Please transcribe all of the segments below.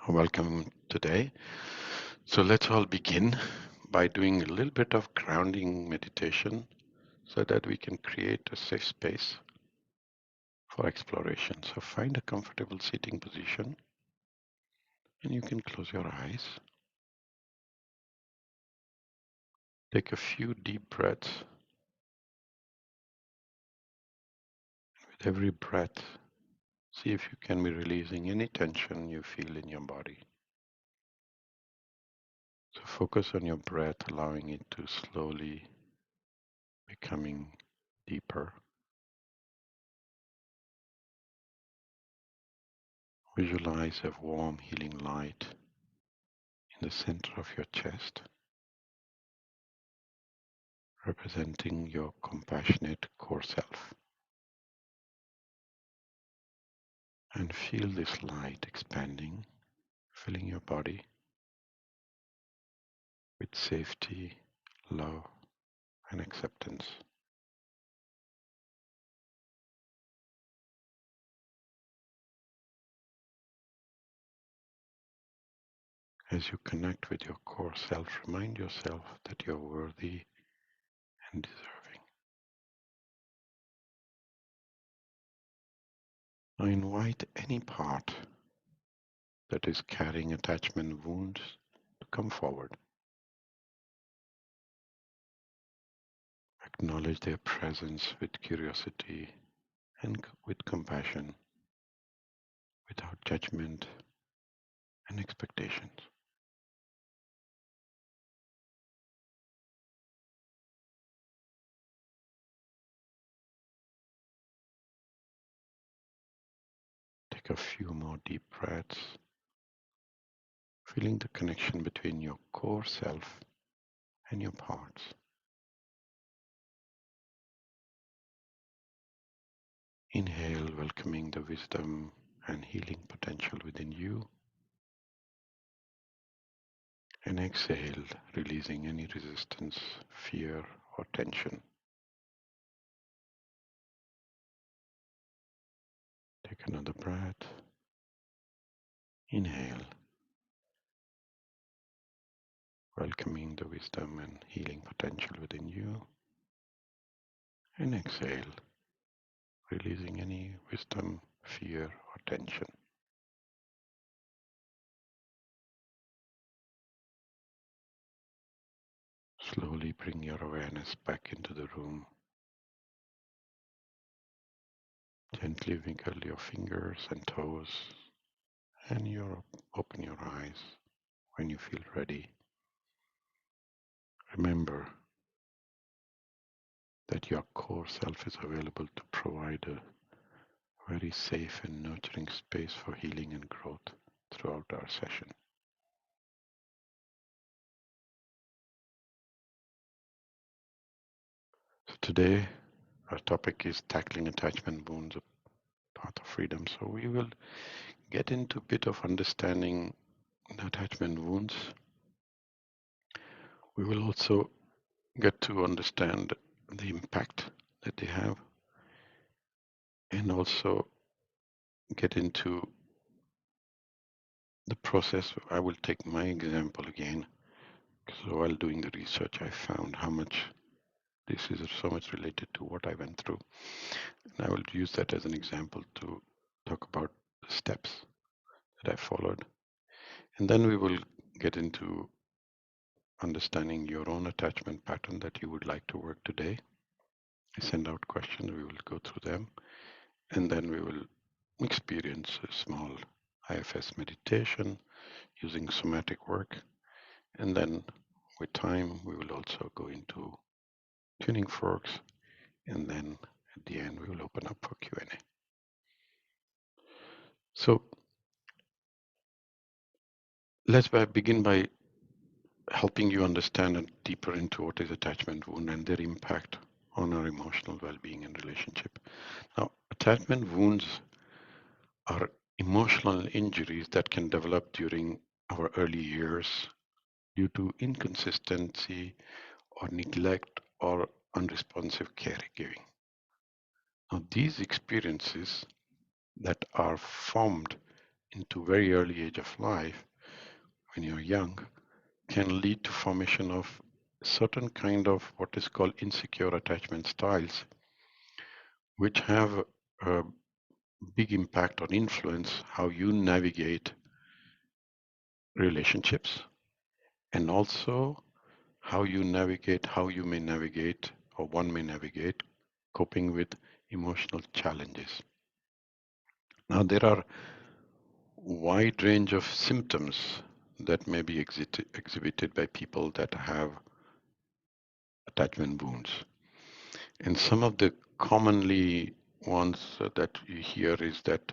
Welcome today. So let's all begin by doing a little bit of grounding meditation so that we can create a safe space for exploration. So find a comfortable sitting position and you can close your eyes. Take a few deep breaths. With every breath, see if you can be releasing any tension you feel in your body. So focus on your breath, allowing it to slowly becoming deeper. Visualize a warm healing light in the center of your chest, representing your compassionate core self. And feel this light expanding, filling your body with safety, love, and acceptance. As you connect with your core self, remind yourself that you're worthy and deserving. Now invite any part that is carrying attachment wounds to come forward. Acknowledge their presence with curiosity and with compassion, without judgment and expectations. Take a few more deep breaths, feeling the connection between your core self and your parts. Inhale, welcoming the wisdom and healing potential within you. And exhale, releasing any resistance, fear, or tension. Take another breath. Inhale, welcoming the wisdom and healing potential within you. And exhale, releasing any wisdom, fear, or tension. Slowly bring your awareness back into the room. Gently wiggle your fingers and toes, and you open your eyes when you feel ready. Remember that your core self is available to provide a very safe and nurturing space for healing and growth throughout our session. So today, our topic is tackling attachment wounds, a path of freedom. So we will get into a bit of understanding the attachment wounds. We will also get to understand the impact that they have, and also get into the process. I will take my example again. So while doing the research, I found how much this is so much related to what I went through. And I will use that as an example to talk about the steps that I followed. And then we will get into understanding your own attachment pattern that you would like to work today. I send out questions, we will go through them, and then we will experience a small IFS meditation using somatic work. And then with time, we will also go into tuning forks, and then at the end, we will open up for Q&A. So let's begin by helping you understand and deeper into what is attachment wound and their impact on our emotional well-being and relationship. Now, attachment wounds are emotional injuries that can develop during our early years due to inconsistency or neglect or unresponsive caregiving. Now, these experiences that are formed into very early age of life, when you're young, can lead to formation of certain kind of what is called insecure attachment styles, which have a big impact or influence how you navigate relationships, and also how you may navigate, or one may navigate, coping with emotional challenges. Now, there are wide range of symptoms that may be exhibited by people that have attachment wounds. And some of the commonly ones that you hear is that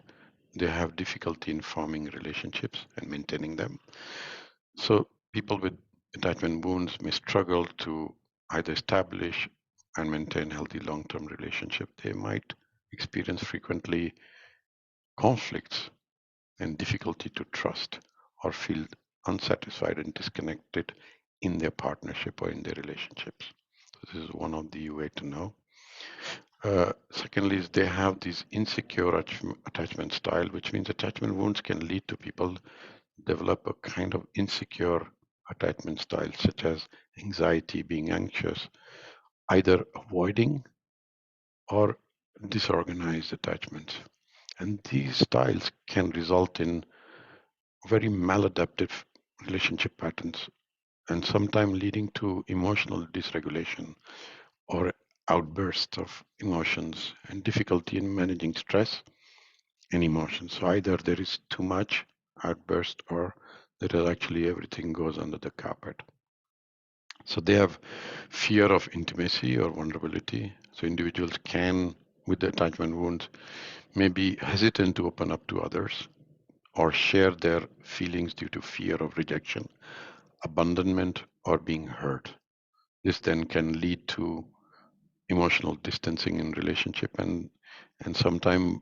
they have difficulty in forming relationships and maintaining them. So people with attachment wounds may struggle to either establish and maintain healthy long-term relationship. They might experience frequently conflicts and difficulty to trust, or feel unsatisfied and disconnected in their partnership or in their relationships. So this is one of the way to know. Secondly, is they have this insecure attachment style, which means attachment wounds can lead to people develop a kind of insecure attachment style, such as anxiety, being anxious, either avoiding or disorganized attachments. And these styles can result in very maladaptive relationship patterns, and sometimes leading to emotional dysregulation or outbursts of emotions and difficulty in managing stress and emotions. So either there is too much outburst, or there is actually everything goes under the carpet. So they have fear of intimacy or vulnerability. So individuals can, with the attachment wounds, may be hesitant to open up to others or share their feelings due to fear of rejection, abandonment, or being hurt. This then can lead to emotional distancing in relationship, and sometimes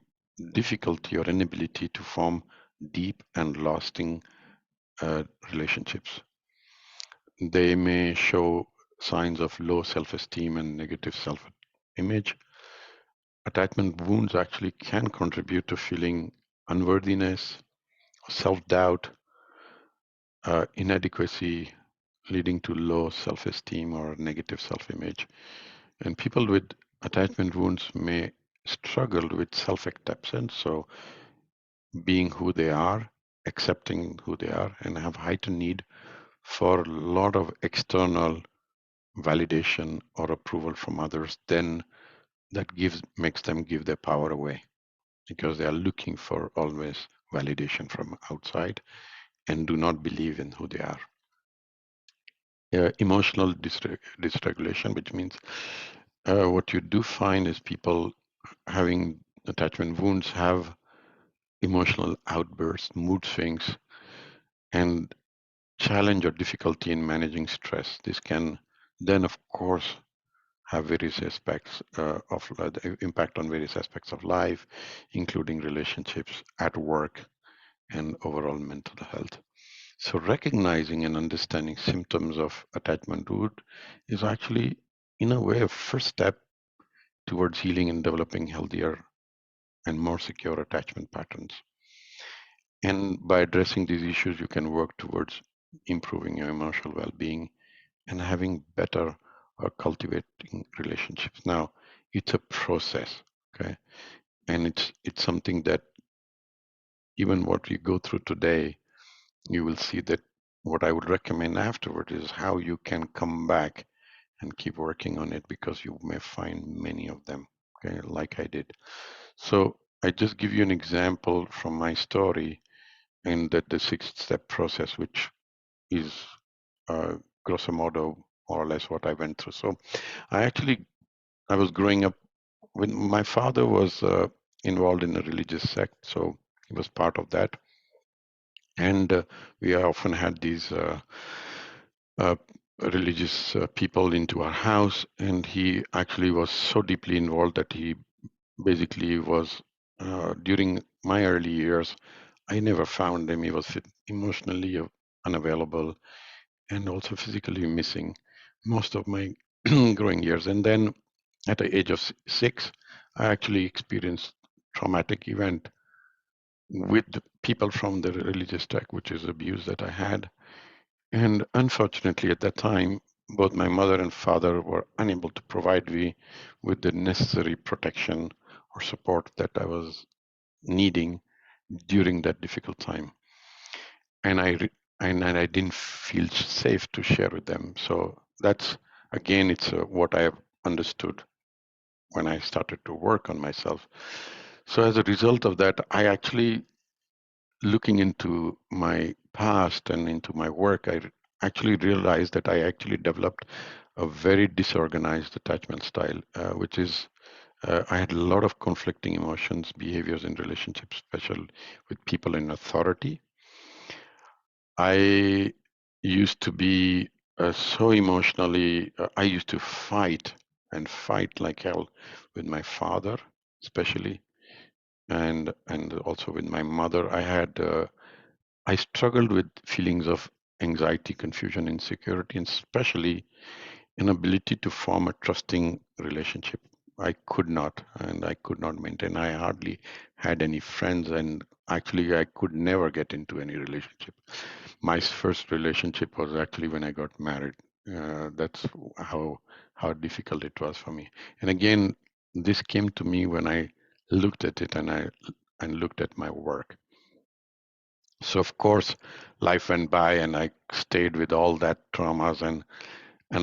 difficulty or inability to form deep and lasting relationships. They may show signs of low self-esteem and negative self-image. Attachment wounds actually can contribute to feeling unworthiness, self-doubt, inadequacy, leading to low self-esteem or negative self-image. And people with attachment wounds may struggle with self-acceptance, so being who they are, accepting who they are, and have heightened need for a lot of external validation or approval from others. Then that makes them give their power away, because they are looking for always validation from outside and do not believe in who they are. Emotional dysregulation, which means what you do find is people having attachment wounds have emotional outbursts, mood swings, and challenge or difficulty in managing stress. This can then, of course, have various aspects of the impact on various aspects of life, including relationships, at work, and overall mental health. So recognizing and understanding symptoms of attachment wound is actually, in a way, a first step towards healing and developing healthier and more secure attachment patterns. And by addressing these issues, you can work towards improving your emotional well-being and having better cultivating relationships. Now, it's a process, okay? And it's something that even what we go through today, you will see that what I would recommend afterward is how you can come back and keep working on it, because you may find many of them, okay, like I did. So I just give you an example from my story, and that the 6-step process, which is grosso modo more or less what I went through. So I was growing up when my father was involved in a religious sect, so he was part of that. And we often had these uh, religious people into our house, and he actually was so deeply involved that he basically was, during my early years, I never found him. He was emotionally unavailable and also physically missing most of my growing years. And then at the age of 6, I actually experienced traumatic event with people from the religious track, which is abuse that I had. And unfortunately, at that time, both my mother and father were unable to provide me with the necessary protection or support that I was needing during that difficult time. And I didn't feel safe to share with them. So that's again, it's what I have understood when I started to work on myself. So as a result of that, I actually looking into my past and into my work, actually realized that I actually developed a very disorganized attachment style, which is I had a lot of conflicting emotions, behaviors in relationships, especially with people in authority. I used to be so emotionally, I used to fight and fight like hell with my father, especially, and also with my mother. I struggled with feelings of anxiety, confusion, insecurity, and especially inability to form a trusting relationship. I could not, and I could not maintain. I hardly had any friends, and actually, I could never get into any relationship. My first relationship was actually when I got married. That's how difficult it was for me. And again, this came to me when I looked at it and looked at my work. So of course, life went by, and I stayed with all that traumas, and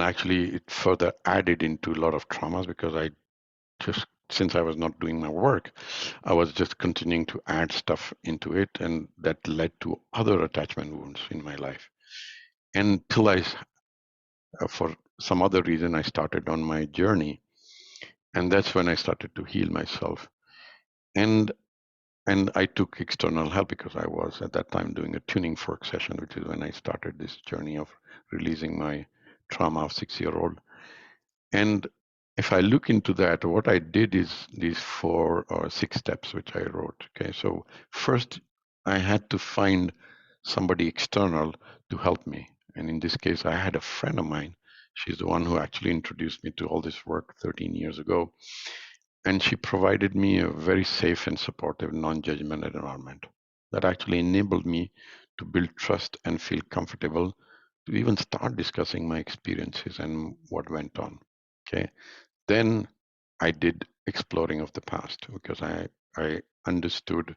actually it further added into a lot of traumas because I just since I was not doing my work, I was just continuing to add stuff into it, and that led to other attachment wounds in my life. Until for some other reason, I started on my journey, and that's when I started to heal myself. And and I took external help because I was at that time doing a tuning fork session, which is when I started this journey of releasing my trauma of 6 year old. And if I look into that, what I did is these 4 or 6 steps which I wrote. Okay, so first I had to find somebody external to help me. And in this case, I had a friend of mine. She's the one who actually introduced me to all this work 13 years ago. And she provided me a very safe and supportive, non judgmental environment that actually enabled me to build trust and feel comfortable to even start discussing my experiences and what went on. Okay. Then I did exploring of the past because I understood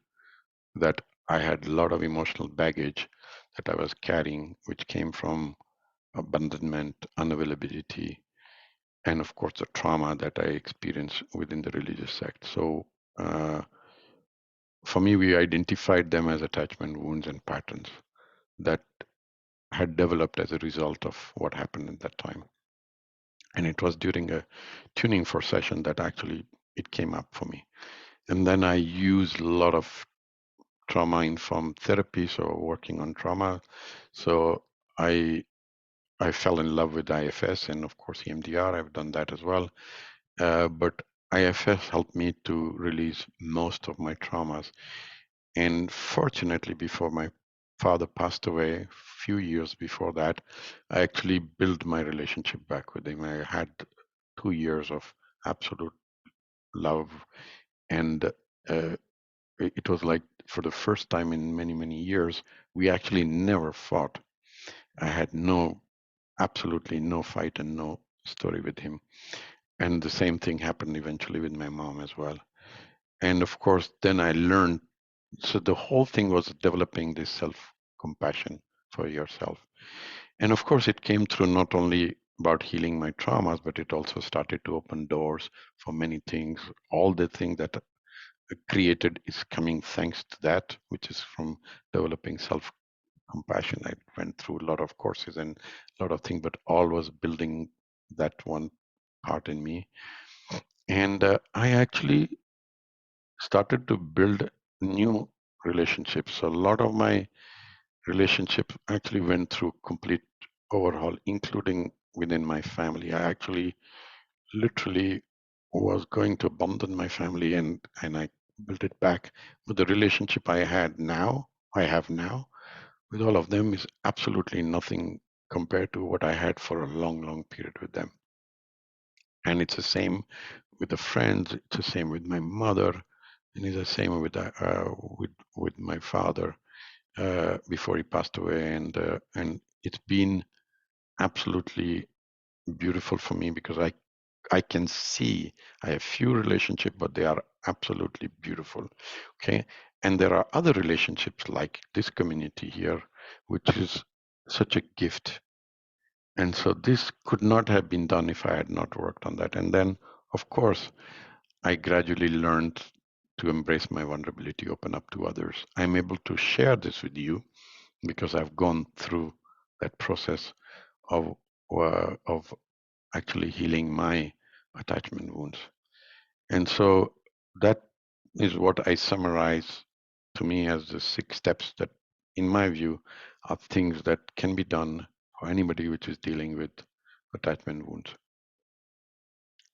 that I had a lot of emotional baggage that I was carrying, which came from abandonment, unavailability, and of course the trauma that I experienced within the religious sect. So uh, for me, we identified them as attachment wounds and patterns that had developed as a result of what happened at that time. And it was during a tuning for session that actually it came up for me. And then I used a lot of trauma informed therapy, so working on trauma. So I I fell in love with IFS and of course EMDR. I've done that as well. But IFS helped me to release most of my traumas. And fortunately, before my father passed away, a few years before that, I actually built my relationship back with him. I had 2 years of absolute love, and it was like for the first time in many, many years, we actually never fought. I had absolutely no fight and no story with him. And the same thing happened eventually with my mom as well. And of course, then I learned. So the whole thing was developing this self compassion for yourself. And of course, it came through not only about healing my traumas, but it also started to open doors for many things. All the things that created is coming thanks to that, which is from developing self compassion. I went through a lot of courses and a lot of things, but all was building that one part in me. And I actually started to build new relationships. So a lot of my relationships actually went through complete overhaul, including within my family. I actually literally was going to abandon my family and I built it back. But the relationship I have now with all of them is absolutely nothing compared to what I had for a long, long period with them. And it's the same with the friends, it's the same with my mother. And it's the same with my father before he passed away, and it's been absolutely beautiful for me because I can see I have few relationships, but they are absolutely beautiful. Okay. And there are other relationships like this community here, which is such a gift. And so this could not have been done if I had not worked on that. And then, of course, I gradually learned to embrace my vulnerability, open up to others. I'm able to share this with you because I've gone through that process of actually healing my attachment wounds. And so that is what I summarize to me as the 6 steps that, in my view, are things that can be done for anybody which is dealing with attachment wounds.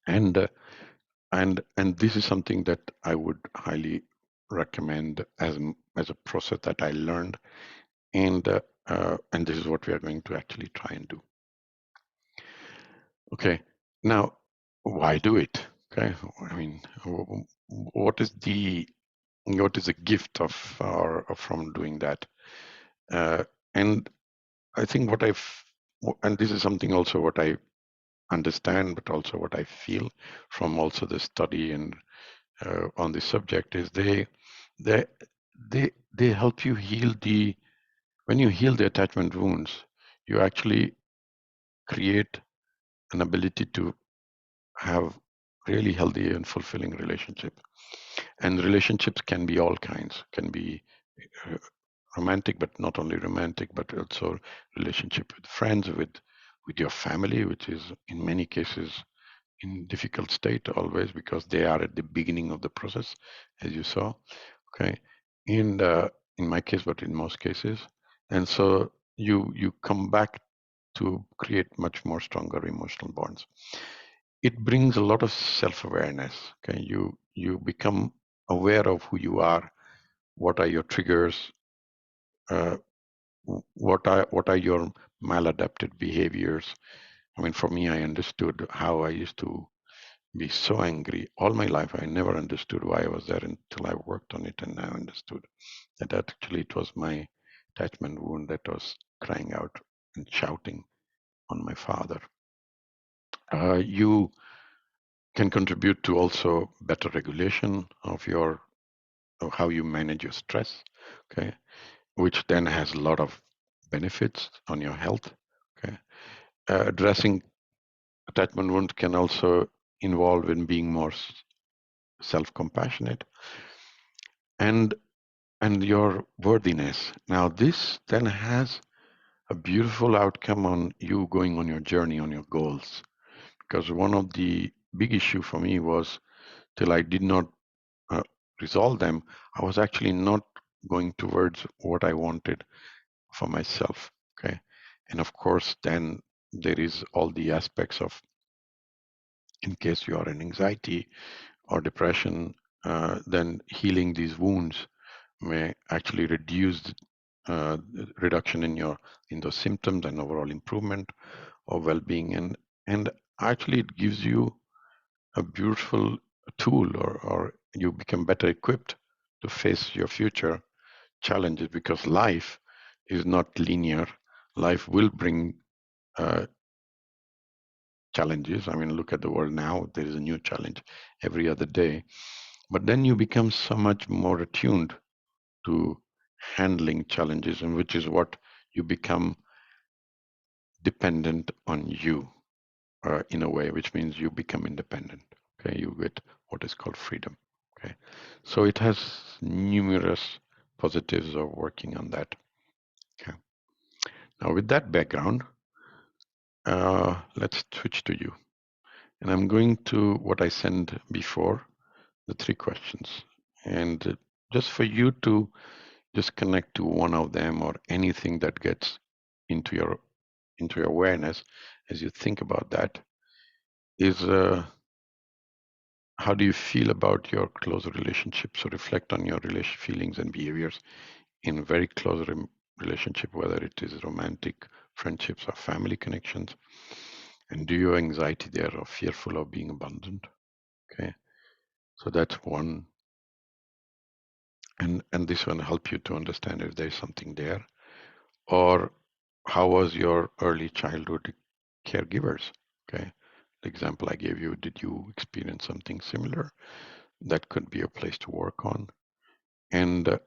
And and this is something that I would highly recommend as a process that I learned, and this is what we are going to actually try and do. Okay, now why do it? Okay, I mean, what is the gift of or from doing that? Uh, and I think and this is something also what I understand, but also what I feel from also the study and on this subject is they they help you heal when you heal the attachment wounds, you actually create an ability to have really healthy and fulfilling relationship. And relationships can be all kinds, can be uh, romantic, but not only romantic, but also relationship with friends, with your family, which is in many cases in difficult state always because they are at the beginning of the process, as you saw. Okay, in in my case, but in most cases, and so you come back to create much more stronger emotional bonds. It brings a lot of self-awareness. Okay, you become aware of who you are, what are your triggers, uh, what are your maladapted behaviors. I mean, for me, I understood how I used to be so angry all my life. I never understood why I was there until I worked on it, and I understood that actually it was my attachment wound that was crying out and shouting on my father. You can contribute to also better regulation of how you manage your stress, okay, which then has a lot of benefits on your health. Okay, addressing attachment wounds can also involve in being more self-compassionate and your worthiness. Now, this then has a beautiful outcome on you going on your journey, on your goals. Because one of the big issue for me was till I did not uh, resolve them, I was actually not going towards what I wanted for myself. Okay, and of course, then there is all the aspects of, in case you are in anxiety or depression, then healing these wounds may actually reduce reduction in those symptoms and overall improvement of well-being, and actually it gives you a beautiful tool, or you become better equipped to face your future challenges because life is not linear. Life will bring uh, challenges. I mean, look at the world now. There is a new challenge every other day. But then you become so much more attuned to handling challenges, and which is what you become dependent on you in a way, which means you become independent. Okay, you get what is called freedom. Okay, so it has numerous positives of working on that. Okay, now with that background, let's switch to you, and I'm going to what I sent before, the 3 questions, and just for you to just connect to one of them or anything that gets into your awareness as you think about that is how do you feel about your close relationships? So reflect on your feelings and behaviors in very close relationship, whether it is romantic, friendships, or family connections. And do your anxiety there or fearful of being abandoned? Okay, so that's one. And this one help you to understand if there's something there, or how was your early childhood caregivers. Okay, the example I gave you, did you experience something similar? That could be a place to work on. And uh,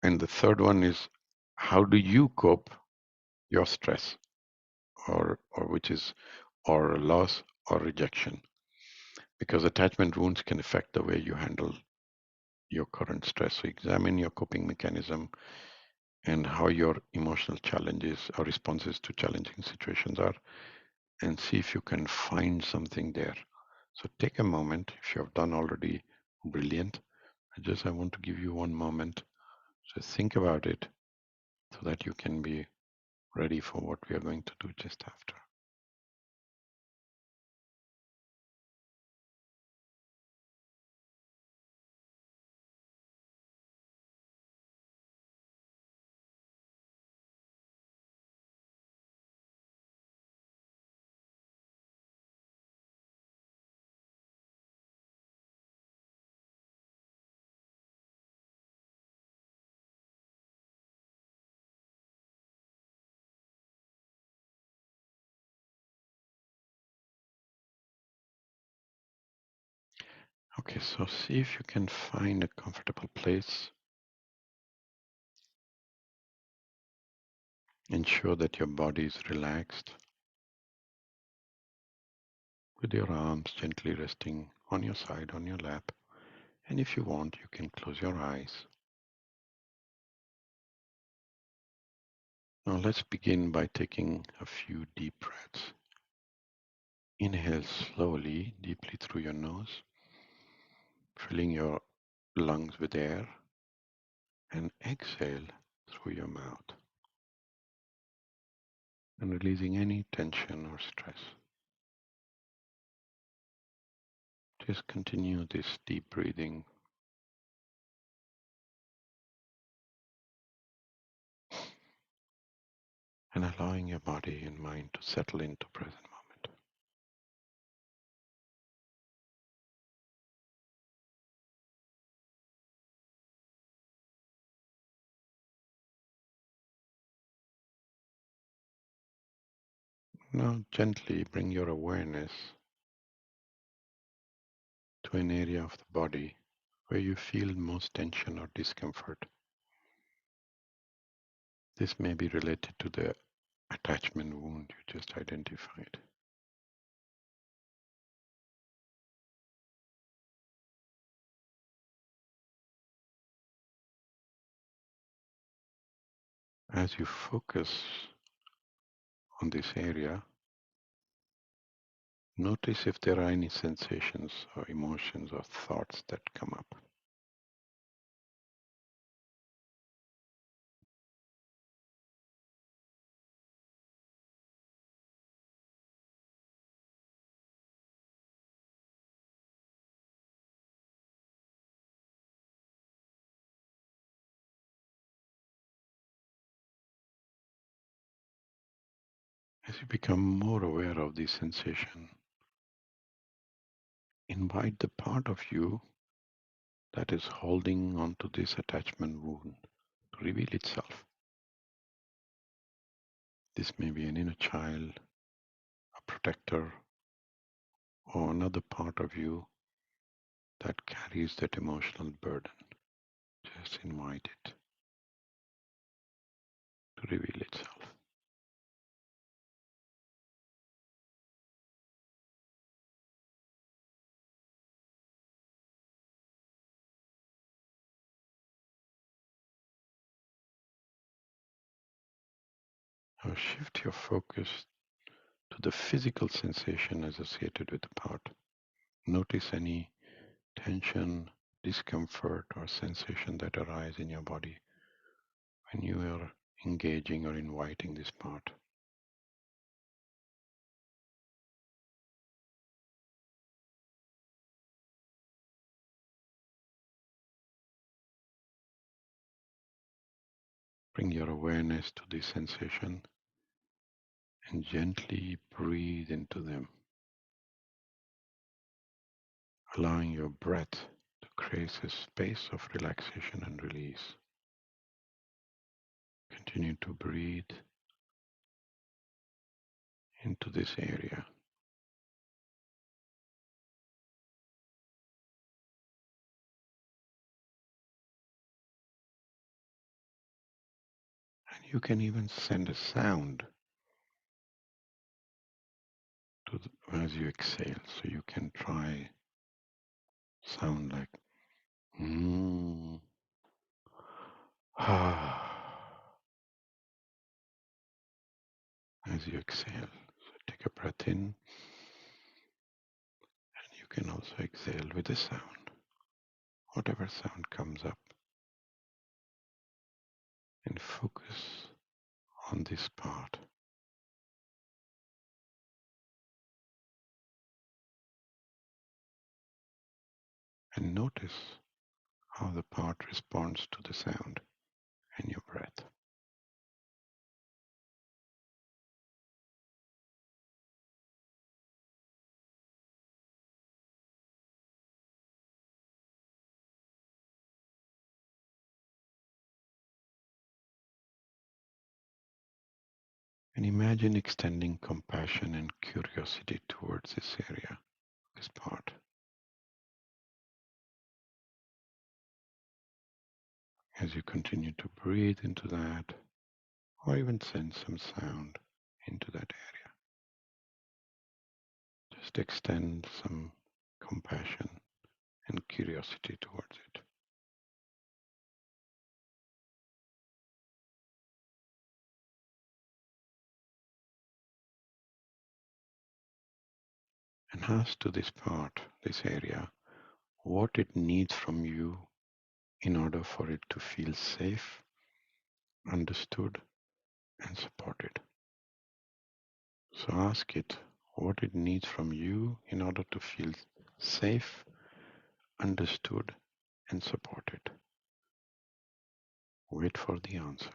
and the third one is, how do you cope your stress, or which is or loss or rejection, because attachment wounds can affect the way you handle your current stress. So examine your coping mechanism and how your emotional challenges or responses to challenging situations are, and see if you can find something there. So take a moment. If you have done already, brilliant. I want to give you one moment to think about it so that you can be ready for what we are going to do just after. Okay, so see if you can find a comfortable place. Ensure that your body is relaxed, with your arms gently resting on your side, on your lap. And if you want, you can close your eyes. Now let's begin by taking a few deep breaths. Inhale slowly, deeply through your nose, filling your lungs with air, and exhale through your mouth, and releasing any tension or stress. Just continue this deep breathing and allowing your body and mind to settle into present moment. Now gently bring your awareness to an area of the body where you feel most tension or discomfort. This may be related to the attachment wound you just identified. As you focus on this area, notice if there are any sensations or emotions or thoughts that come up. As you become more aware of this sensation, invite the part of you that is holding on to this attachment wound to reveal itself. This may be an inner child, a protector, or another part of you that carries that emotional burden. Just invite it to reveal itself. Now shift your focus to the physical sensation associated with the part. Notice any tension, discomfort, or sensation that arise in your body when you are engaging or inviting this part. Bring your awareness to this sensation and gently breathe into them, allowing your breath to creates a space of relaxation and release. Continue to breathe into this area. And you can even send a sound as you exhale. So you can try sound like mm, as you exhale. So take a breath in, and you can also exhale with a sound, whatever sound comes up, and focus on this part. And notice how the part responds to the sound and your breath. And imagine extending compassion and curiosity towards this area, this part. As you continue to breathe into that, or even send some sound into that area, just extend some compassion and curiosity towards it. And ask to this part, this area, what it needs from you in order for it to feel safe, understood, and supported. So ask it what it needs from you in order to feel safe, understood, and supported. Wait for the answer.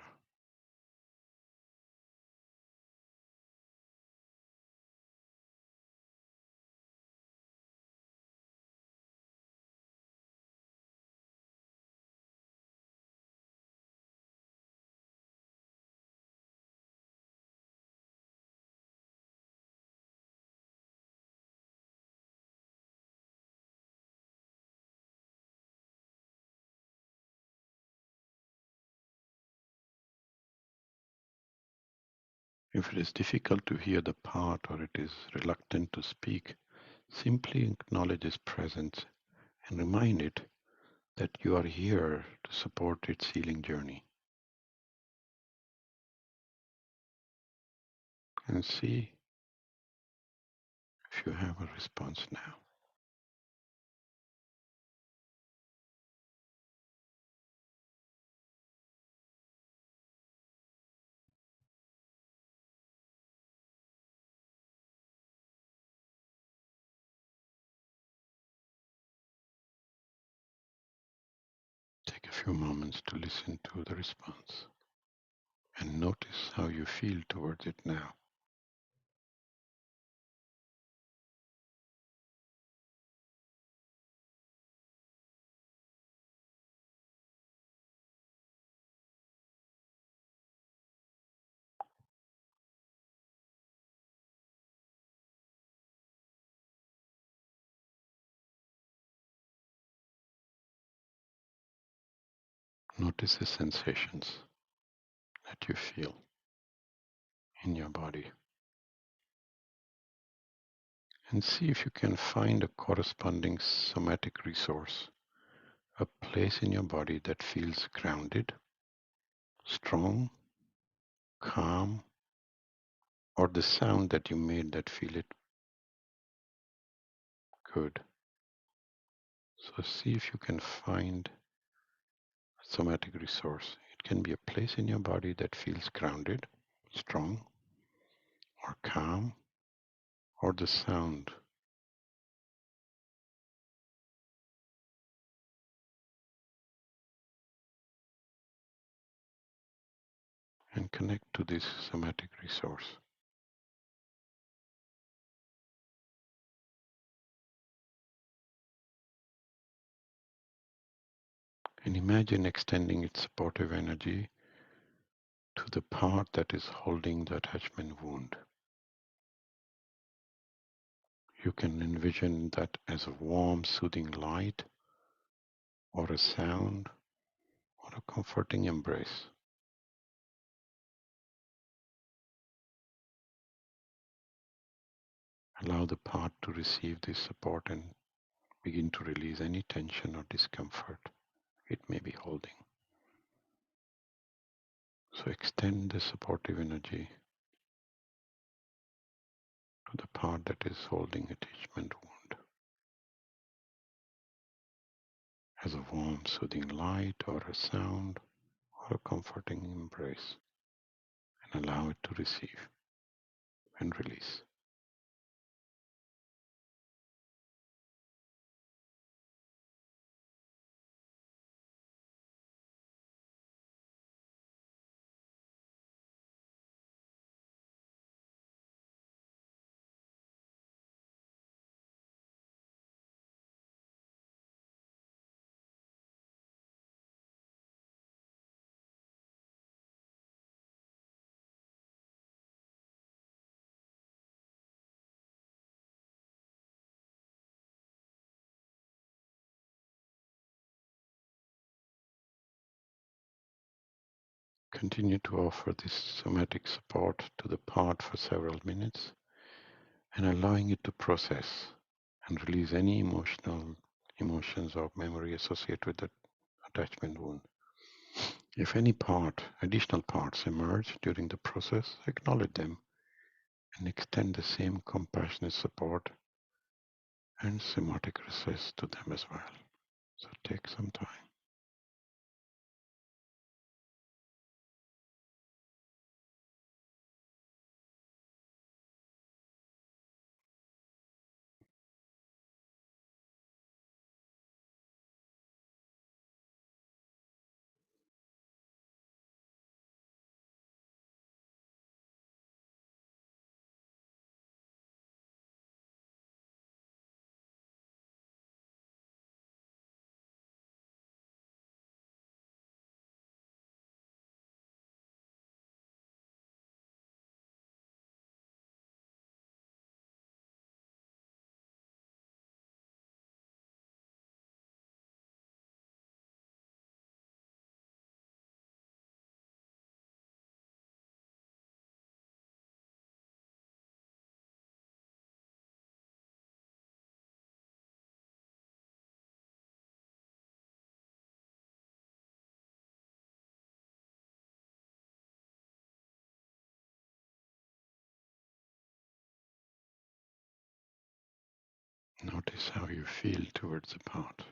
If it is difficult to hear the part or it is reluctant to speak, simply acknowledge its presence and remind it that you are here to support its healing journey. And see if you have a response now. Take a few moments to listen to the response and notice how you feel towards it now. Notice the sensations that you feel in your body and see if you can find a corresponding somatic resource, a place in your body that feels grounded, strong, calm, or the sound that you made that feel it good. So see if you can find a somatic resource. It can be a place in your body that feels grounded, strong, or calm, or the sound. And connect to this somatic resource. And imagine extending its supportive energy to the part that is holding the attachment wound. You can envision that as a warm, soothing light, or a sound, or a comforting embrace. Allow the part to receive this support and begin to release any tension or discomfort it may be holding. So extend the supportive energy to the part that is holding attachment wound as a warm, soothing light or a sound or a comforting embrace, and allow it to receive and release. Continue to offer this somatic support to the part for several minutes and allowing it to process and release any emotions or memory associated with the attachment wound. If any additional parts emerge during the process, acknowledge them and extend the same compassionate support and somatic access to them as well. So take some time. Notice how you feel towards the part.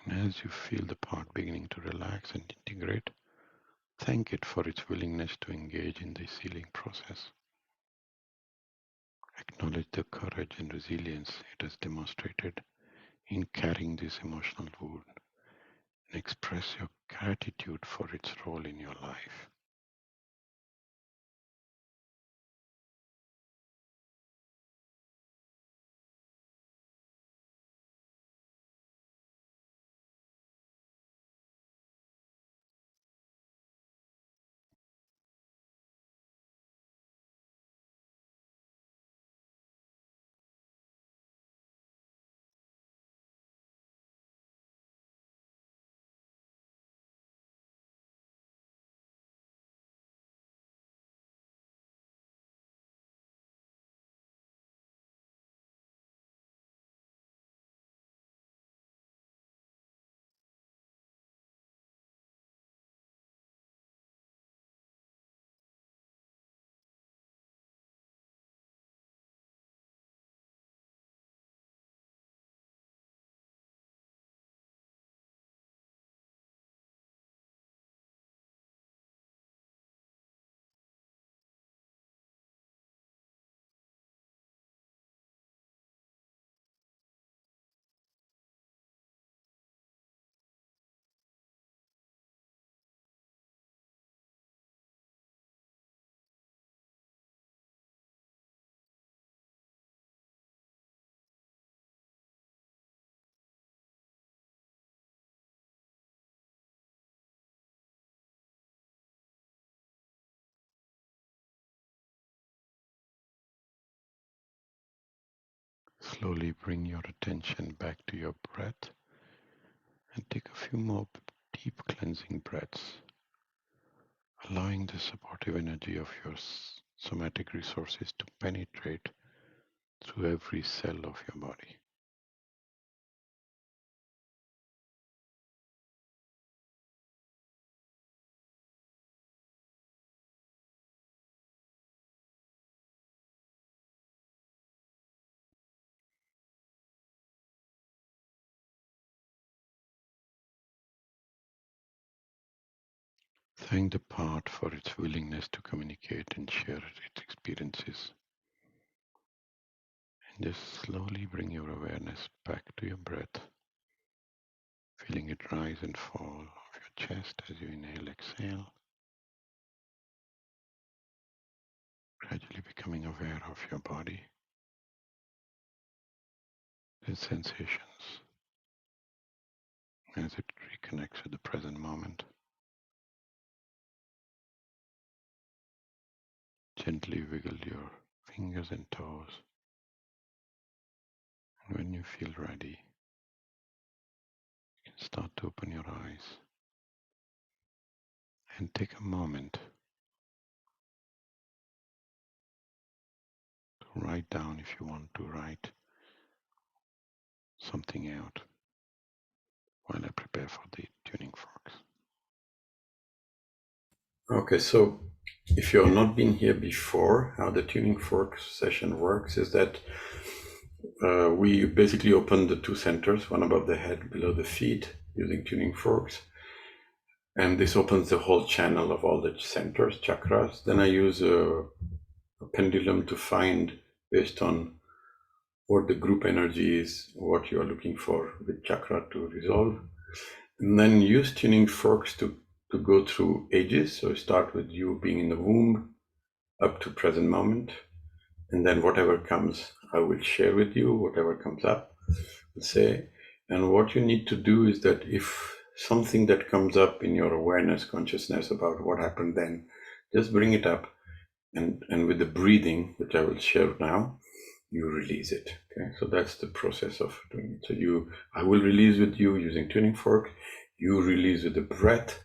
And as you feel the part beginning to relax and integrate, thank it for its willingness to engage in this healing process. Acknowledge the courage and resilience it has demonstrated in carrying this emotional wound and express your gratitude for its role in your life. Slowly bring your attention back to your breath and take a few more deep cleansing breaths, allowing the supportive energy of your somatic resources to penetrate through every cell of your body. Thank the part for its willingness to communicate and share its experiences. And just slowly bring your awareness back to your breath, feeling it rise and fall of your chest as you inhale, exhale, gradually becoming aware of your body, the sensations as it reconnects with the present moment. Gently wiggle your fingers and toes, and when you feel ready, you can start to open your eyes and take a moment to write down, if you want to write something out while I prepare for the tuning forks. Okay, so if you've not been here before, how the tuning fork session works is that we basically open the two centers, one above the head, below the feet, using tuning forks. And this opens the whole channel of all the centers, chakras. Then I use a pendulum to find, based on what the group energy is, what you are looking for with chakra to resolve. And then use tuning forks to go through ages. So start with you being in the womb up to present moment. And then whatever comes, I will share with you, whatever comes up, let's say. And what you need to do is that if something that comes up in your awareness, consciousness about what happened then, just bring it up. And with the breathing, which I will share now, you release it. Okay, so that's the process of doing it. So I will release with you using tuning fork. You release with the breath,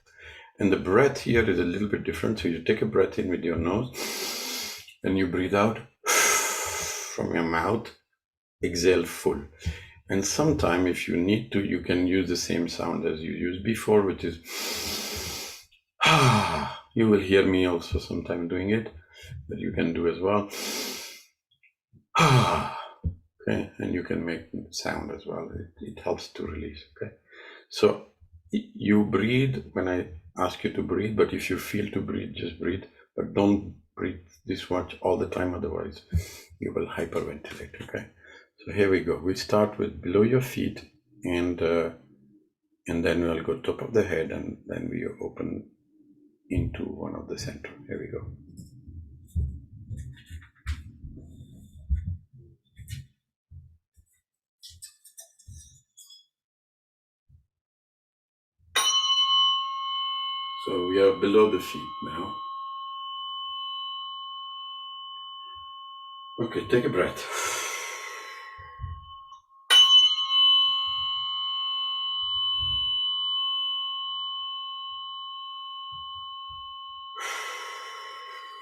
and the breath here is a little bit different. So you take a breath in with your nose, and you breathe out from your mouth. Exhale full. And sometime, if you need to, you can use the same sound as you used before, which is you will hear me also sometime doing it, but you can do as well. Okay, and you can make sound as well. It helps to release. Okay, so you breathe when I ask you to breathe, but if you feel to breathe, just breathe, but don't breathe this much all the time, otherwise you will hyperventilate. Okay, so here we go. We start with below your feet, and then we'll go top of the head, and then we open into one of the center. Here we go. So we are below the feet now. Okay, take a breath.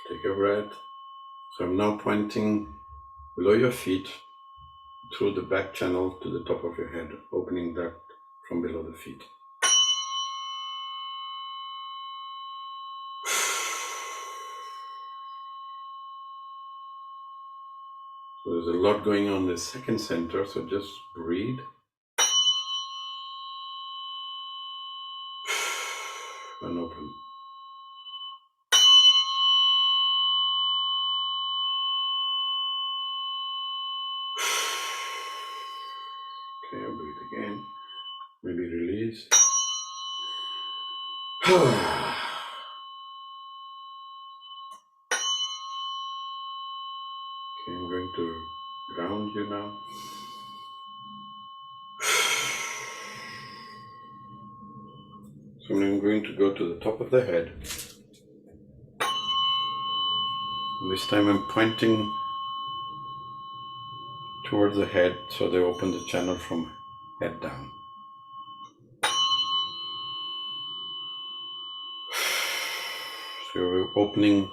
Take a breath. So I'm now pointing below your feet through the back channel to the top of your head, opening that from below the feet. So there's a lot going on in the second center, so just breathe. And open. Okay, I'll breathe again. Maybe release. Okay, I'm going to ground you now. So I'm going to go to the top of the head. This time I'm pointing towards the head, so they open the channel from head down. So we're opening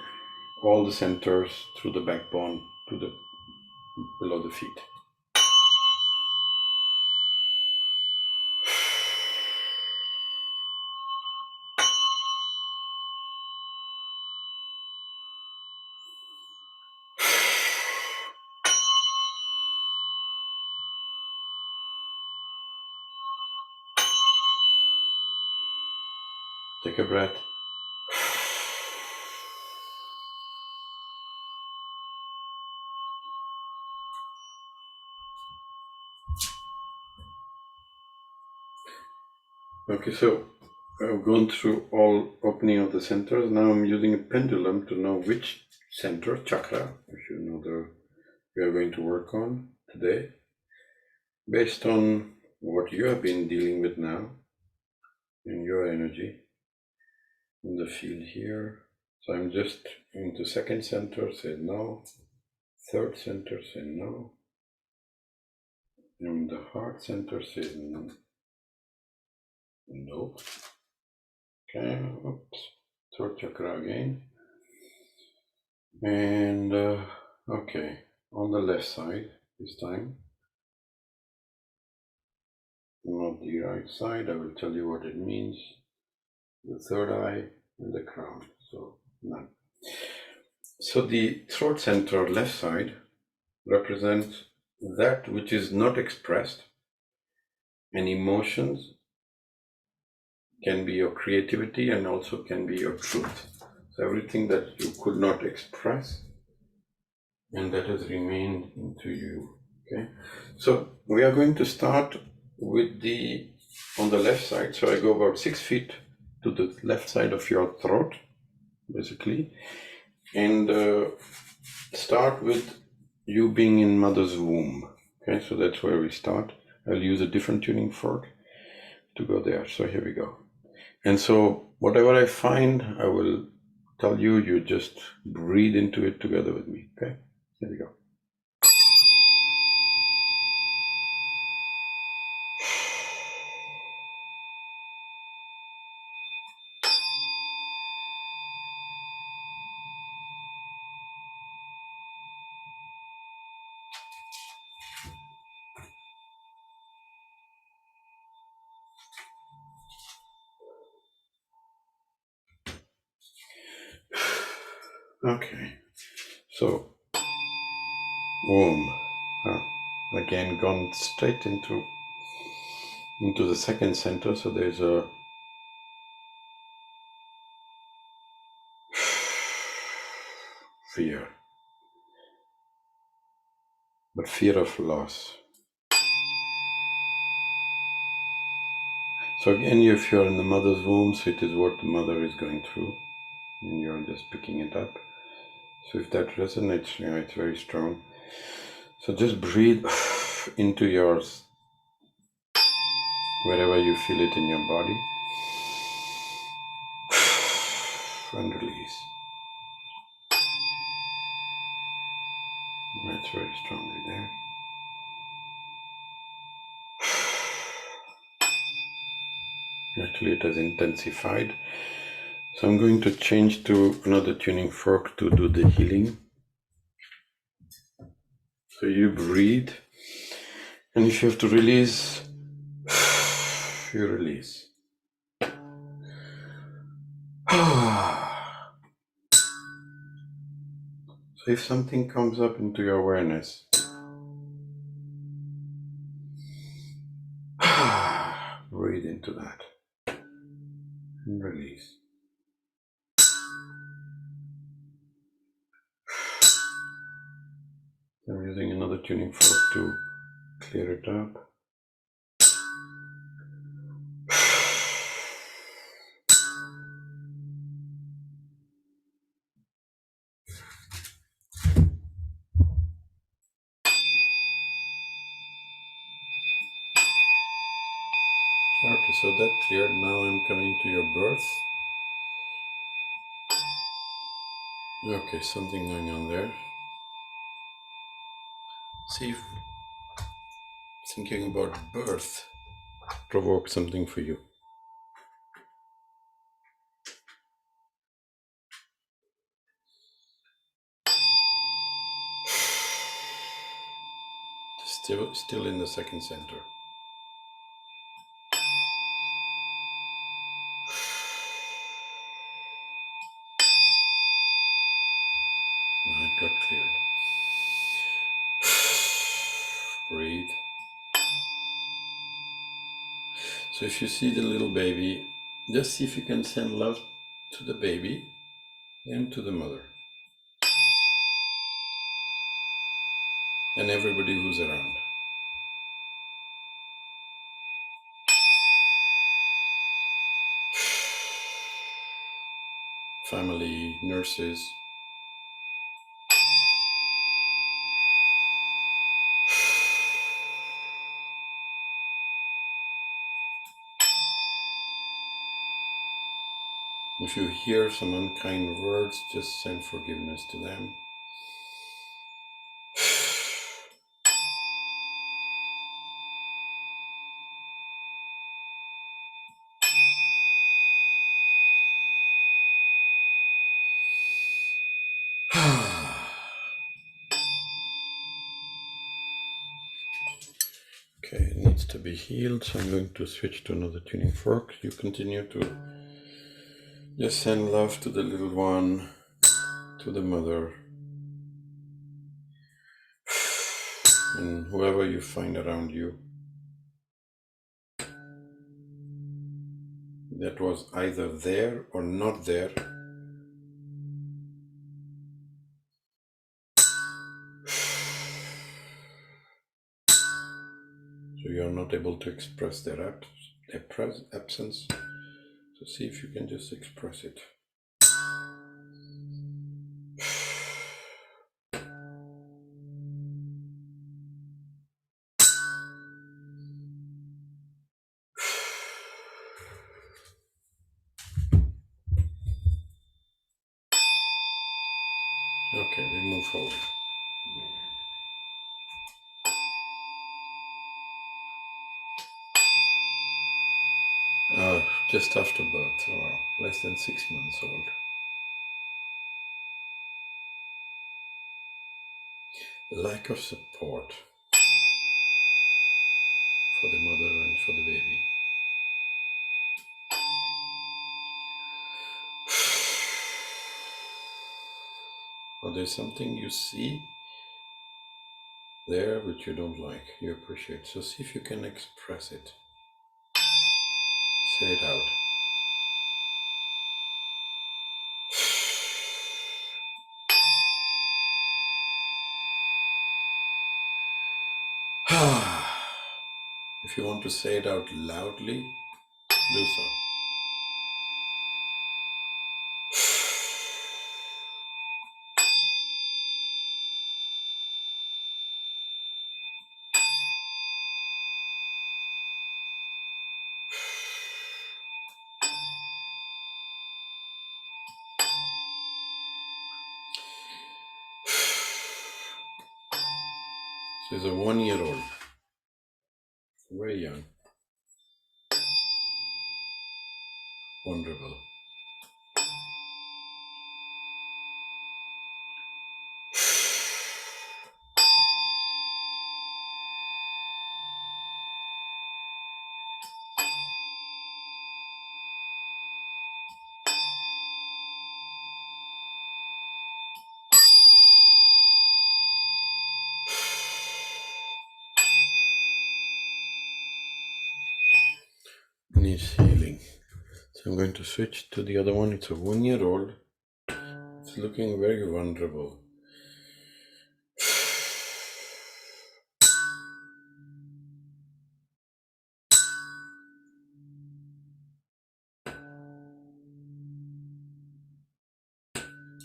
all the centers through the backbone to the below the feet. Take a breath. Okay, so I've gone through all opening of the centers. Now I'm using a pendulum to know which center, chakra, if you know we are going to work on today, based on what you have been dealing with now in your energy in the field here. So I'm just into second center, say no. Third center, say no. And the heart center says no. No. Okay, oops. Third chakra again. And okay, on the left side this time, not the right side. I will tell you what it means. The third eye and the crown. So none. So the throat center left side represents that which is not expressed, and emotions can be your creativity and also can be your truth. So everything that you could not express and that has remained into you. Okay, so we are going to start with on the left side. So I go about 6 feet to the left side of your throat, basically, and start with you being in mother's womb. Okay, so that's where we start. I'll use a different tuning fork to go there. So here we go. And so whatever I find, I will tell you, you just breathe into it together with me. Okay, here we go. Okay, so womb, again gone straight into the second center. So there's a fear, but fear of loss. So again, if you're in the mother's womb, so it is what the mother is going through, and you're just picking it up. So if that resonates, it's very strong. So just breathe into yours, wherever you feel it in your body, and release. It's very strongly there. Actually, it has intensified. So I'm going to change to another tuning fork to do the healing. So you breathe, and if you have to release, you release. So if something comes up into your awareness, breathe into that and release. I'm using another tuning fork to clear it up. Okay, so that cleared. Now I'm coming to your birth. Okay, something going on there. See if thinking about birth provoke something for you? Still in the second center. Now it got cleared. Breathe. So if you see the little baby, just see if you can send love to the baby and to the mother and everybody who's around. Family, nurses. If you hear some unkind words, just send forgiveness to them. Okay, it needs to be healed, so I'm going to switch to another tuning fork. You continue to just send love to the little one, to the mother, and whoever you find around you that was either there or not there. So you're not able to express their absence. So see if you can just express it. Okay, we move forward. Just after birth, or less than 6 months old. Lack of support for the mother and for the baby. Or there's something you see there which you don't like, you appreciate. So see if you can express it. Say it out. If you want to say it out loudly, do so. So he's a 1-year-old, very young, vulnerable. Needs healing. So I'm going to switch to the other one. It's a 1-year-old. It's looking very vulnerable.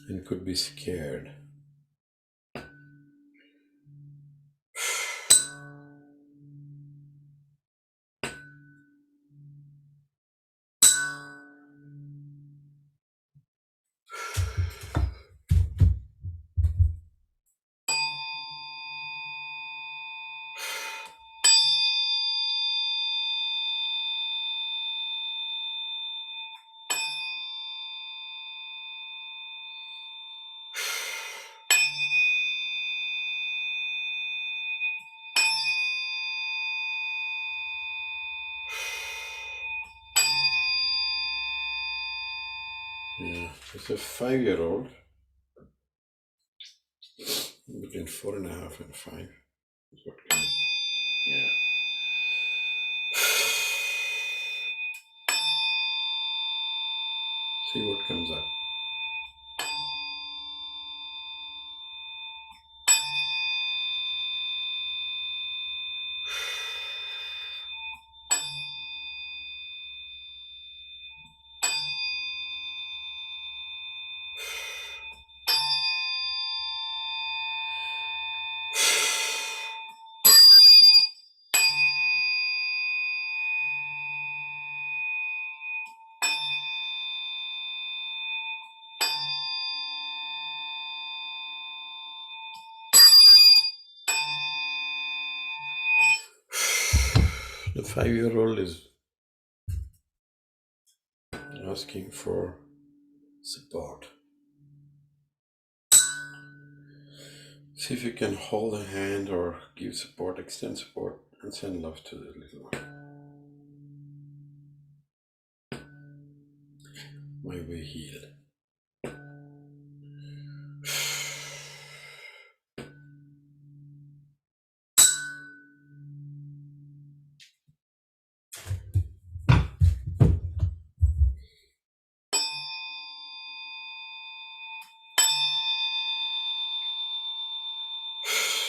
And could be scared. Yeah, it's a 5-year-old between 4.5 and 5. Yeah. See what comes up. The 5-year-old is asking for support. See if you can hold a hand or give support, extend support, and send love to the little one. My way healed.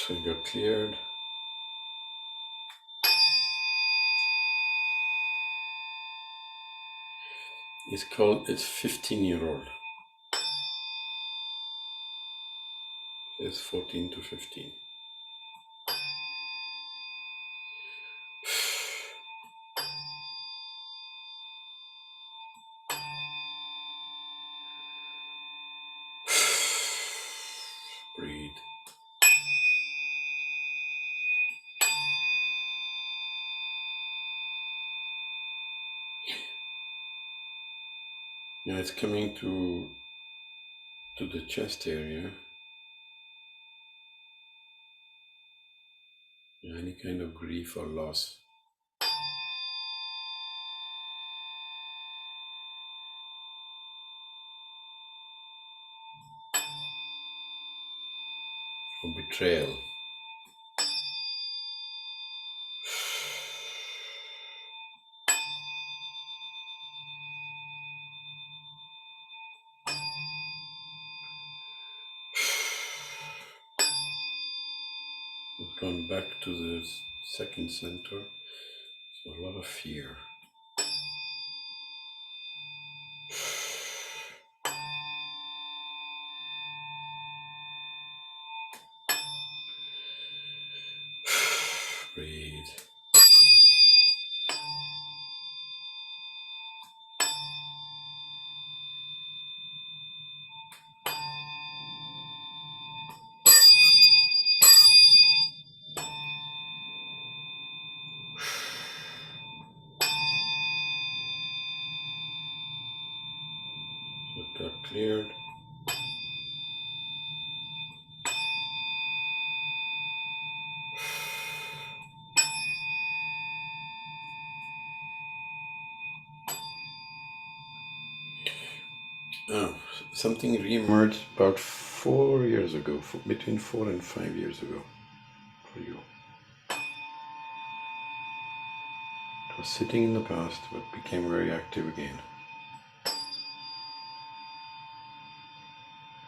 So you got cleared. It's 15-year-old. It's 14 to 15. Breathe. Yeah, it's coming to the chest area. Any kind of grief or loss. Or betrayal. We've gone back to the second center. So a lot of fear. Breathe. So it got cleared. Oh, something re-emerged about 4 years ago, between 4 and 5 years ago for you. It was sitting in the past, but became very active again.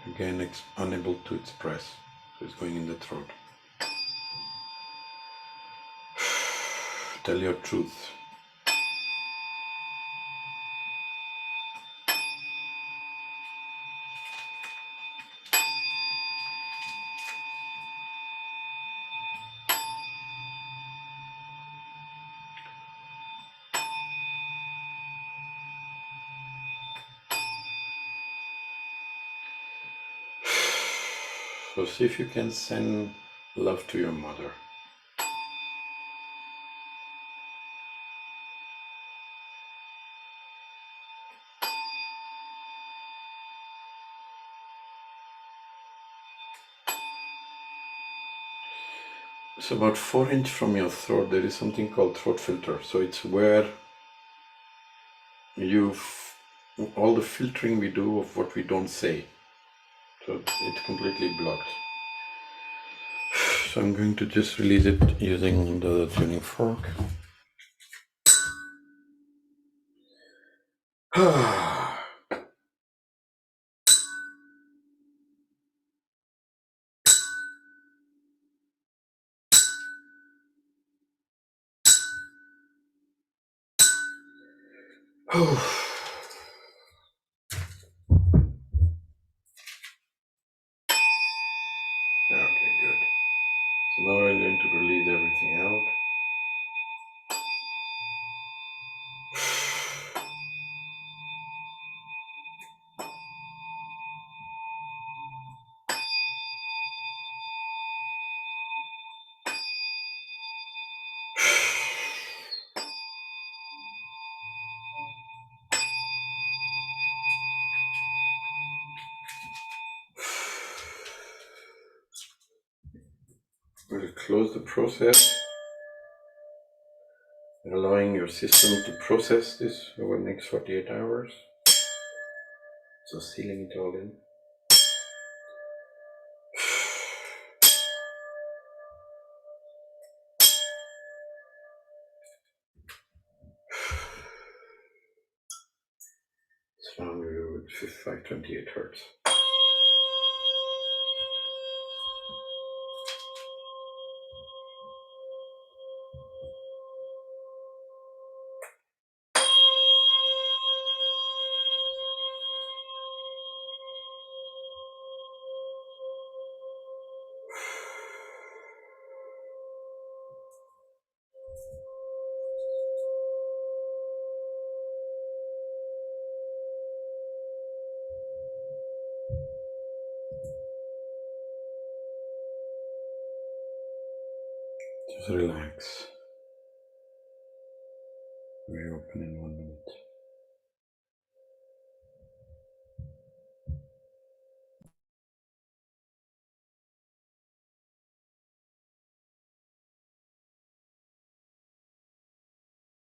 Again, unable to express, so it's going in the throat. Tell your truth. So see if you can send love to your mother. So about 4 inches from your throat, there is something called throat filter. So it's where you all the filtering we do of what we don't say. So it's completely blocked. So I'm going to just release it using the tuning fork. Okay, good. So now I'm going to release everything out. We'll close the process, allowing your system to process this over the next 48 hours. So sealing it all in. It's around 528 hertz. Just relax. Reopen in 1 minute.